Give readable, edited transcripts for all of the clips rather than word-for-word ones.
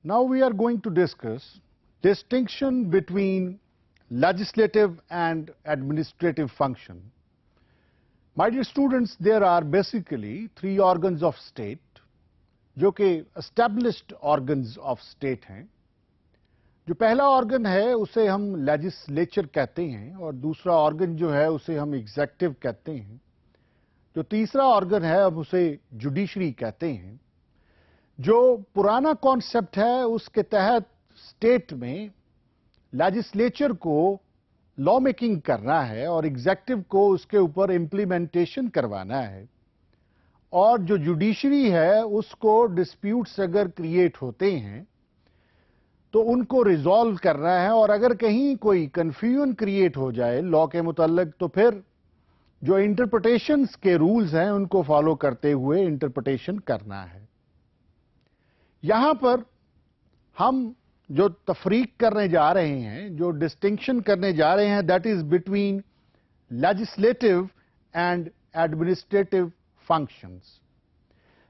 Now we are going to discuss distinction between legislative and administrative function. My dear students, there are basically three organs of state जो कि established organs of state हैं. जो पहला organ है उसे हम legislature कहते हैं और दूसरा ऑर्गन जो है उसे हम एग्जेक्टिव कहते हैं. जो तीसरा ऑर्गन है हम उसे जुडिशरी कहते हैं. जो पुराना कॉन्सेप्ट है उसके तहत स्टेट में लेजिस्लेचर को लॉ मेकिंग करना है और एग्जेक्टिव को उसके ऊपर इम्प्लीमेंटेशन करवाना है. और जो जुडिशरी है उसको डिस्प्यूट्स अगर क्रिएट होते हैं तो उनको रिजॉल्व करना है और अगर कहीं कोई कंफ्यूजन क्रिएट हो जाए लॉ के मुताल्लिक तो फिर जो इंटरप्रिटेशंस के रूल्स हैं उनको फॉलो करते हुए इंटरप्रिटेशन करना है. यहां पर हम जो तफरीक करने जा रहे हैं, जो डिस्टिंक्शन करने जा रहे हैं, that is between legislative and administrative functions.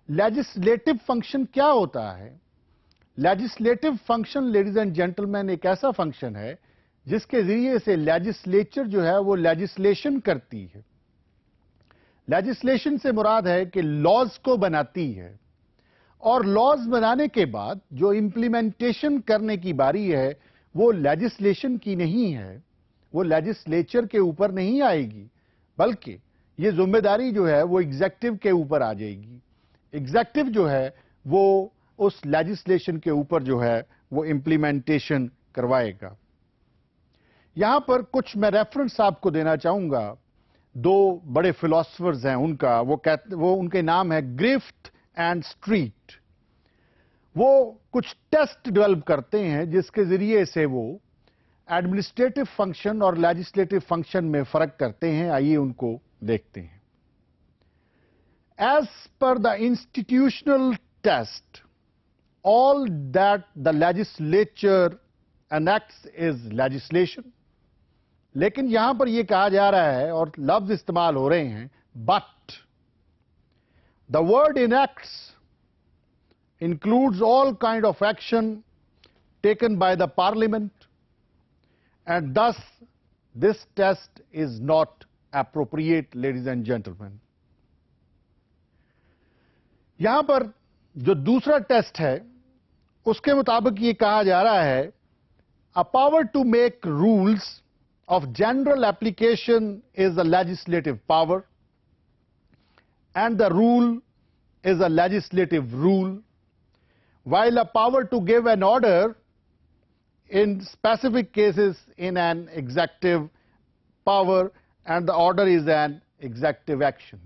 Legislative function क्या होता है? Legislative function, ladies and gentleman, एक ऐसा फंक्शन है जिसके जरिए से लेजिस्लेचर जो है वो लेजिस्लेशन करती है. लेजिस्लेशन से मुराद है कि लॉज को बनाती है और लॉज बनाने के बाद जो इंप्लीमेंटेशन करने की बारी है वो लेजिस्लेशन की नहीं है, वो लेजिस्लेचर के ऊपर नहीं आएगी, बल्कि ये जिम्मेदारी जो है वो एग्जेक्टिव के ऊपर आ जाएगी. एग्जेक्टिव जो है वो उस लेजिस्लेशन के ऊपर जो है वो इंप्लीमेंटेशन करवाएगा. यहां पर कुछ मैं रेफरेंस आपको देना चाहूंगा. दो बड़े फिलोसफर्स हैं उनका, वो उनके नाम है ग्रिफ्थ एंड स्ट्रीट. वो कुछ टेस्ट डेवलप करते हैं जिसके जरिए से वो एडमिनिस्ट्रेटिव फंक्शन और लेजिस्लेटिव फंक्शन में फर्क करते हैं. आइए उनको देखते हैं. As per the institutional test, all that the legislature enacts is legislation. लेकिन यहां पर यह कहा जा रहा है और लफ्ज इस्तेमाल हो रहे हैं, but the word enacts includes all kind of action taken by the parliament and thus this test is not appropriate, ladies and gentlemen. यहां पर जो दूसरा टेस्ट है उसके मुताबिक ये कहा जा रहा है, a power to make rules of general application is a legislative power and the rule is a legislative rule, while a power to give an order in specific cases in an executive power and the order is an executive action.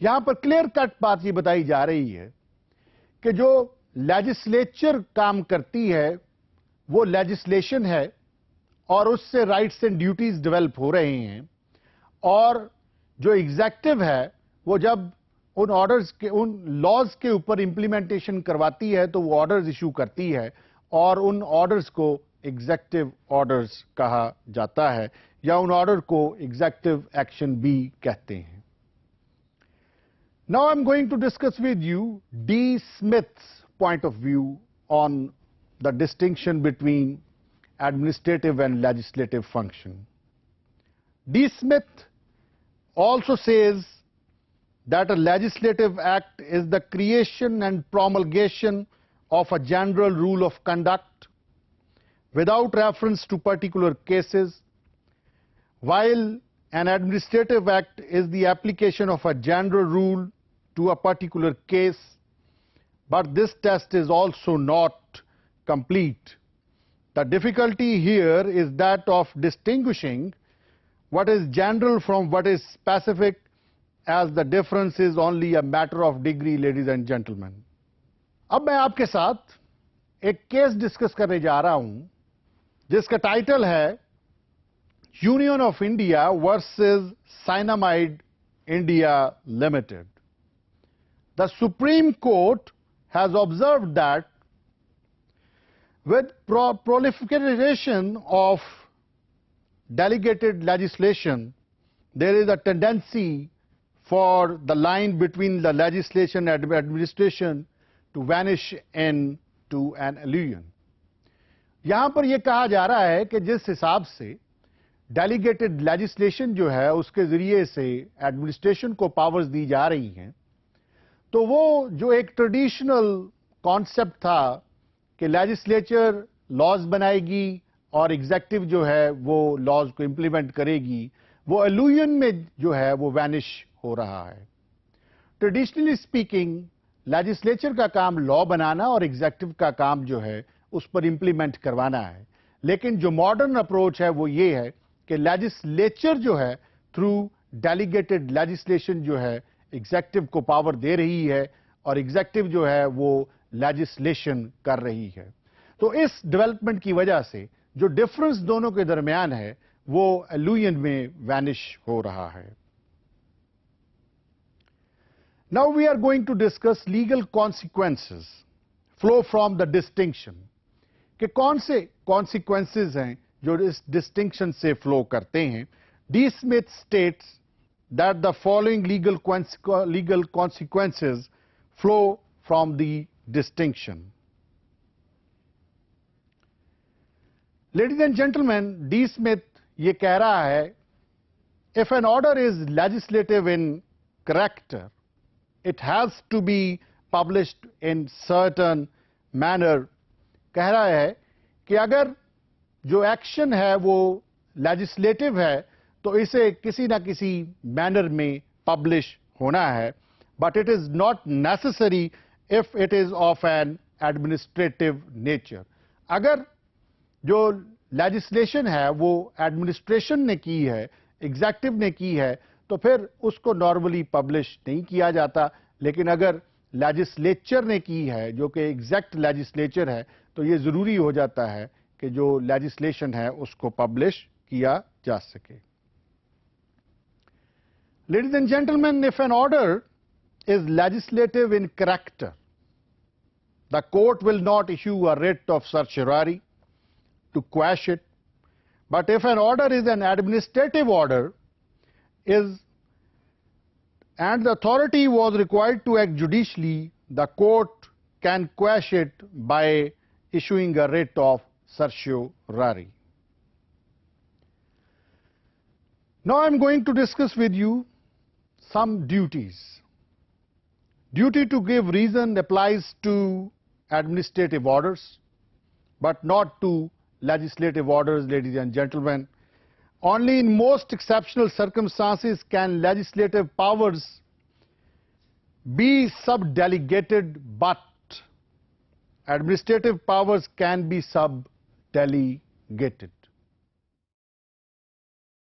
यहां पर clear cut बात ये बताई जा रही है कि जो लेजिस्लेचर काम करती है वो लेजिस्लेशन है और उससे राइट्स एंड ड्यूटीज डेवलप हो रहे हैं, और जो एग्जेक्टिव है वो जब उन ऑर्डर्स के, उन लॉज के ऊपर इंप्लीमेंटेशन करवाती है तो वो ऑर्डर्स इशू करती है और उन ऑर्डर्स को एग्जेक्टिव ऑर्डर्स कहा जाता है या उन ऑर्डर को एग्जेक्टिव एक्शन भी कहते हैं. Now I am going to discuss with you de Smith's point of view on the distinction between administrative and legislative function. D. Smith also says that a legislative act is the creation and promulgation of a general rule of conduct without reference to particular cases, while an administrative act is the application of a general rule to a particular case. But this test is also not complete. The difficulty here is that of distinguishing what is general from what is specific, as the difference is only a matter of degree, ladies and gentlemen. अब मैं आपके साथ एक case discuss करने जा रहा हूं जिसका टाइटल है union of India versus cyanamide India limited. The supreme court has observed that with proliferation of delegated legislation, there is a tendency for the line between the legislation and administration to vanish in to an illusion. यहां पर यह कहा जा रहा है कि जिस हिसाब से डेलीगेटेड लेजिस्लेशन जो है उसके जरिए से एडमिनिस्ट्रेशन को पावर्स दी जा रही हैं, तो वो जो एक ट्रेडिशनल कॉन्सेप्ट था कि लेजिस्लेचर लॉज बनाएगी और एग्जेक्टिव जो है वो लॉज को इंप्लीमेंट करेगी, वो इल्यूजन में जो है वो वैनिश हो रहा है. ट्रेडिशनली स्पीकिंग लेजिस्लेचर का काम लॉ बनाना और एग्जेक्टिव का काम जो है उस पर इंप्लीमेंट करवाना है. लेकिन जो मॉडर्न अप्रोच है वो ये है कि लेजिस्लेचर जो है थ्रू डेलीगेटेड लेजिस्लेशन जो है एग्जेक्टिव को पावर दे रही है और एग्जेक्टिव जो है वो लेजिस्लेशन कर रही है. तो इस डेवलपमेंट की वजह से जो डिफरेंस दोनों के दरमियान है वो इल्यूजन में वैनिश हो रहा है. Now we are going to discuss legal consequences flow from the distinction, कि कौन से कॉन्सिक्वेंसेस हैं जो इस डिस्टिंक्शन से फ्लो करते हैं. D Smith states that the following legal consequences flow from the distinction. Ladies and gentlemen, D. Smith ये कह रहा है, if an order is legislative in character, it has to be published in certain manner. कह रहा है कि अगर जो एक्शन है वो लेजिस्लेटिव है तो इसे किसी ना किसी मैनर में पब्लिश होना है, but it is not necessary if it is of N administrative nature. अगर जो लेजिस्लेशन है वो एडमिनिस्ट्रेशन ने की है, एग्जेक्टिव ने की है, तो फिर उसको नॉर्मली पब्लिश नहीं किया जाता. लेकिन अगर लेजिस्लेचर ने की है जो कि एग्जैक्ट लेजिस्लेचर है, तो ये जरूरी हो जाता है कि जो लेजिस्लेशन है उसको पब्लिश किया जा सके. Ladies and gentleman, if an order is legislative in character, the court will not issue a writ of certiorari to quash it. But if an order is an administrative order and the authority was required to act judicially, the court can quash it by issuing a writ of certiorari. Now I am going to discuss with you some duties. Duty to give reason applies to administrative orders, but not to legislative orders, ladies and gentlemen. Only in most exceptional circumstances can legislative powers be subdelegated, but administrative powers can be subdelegated.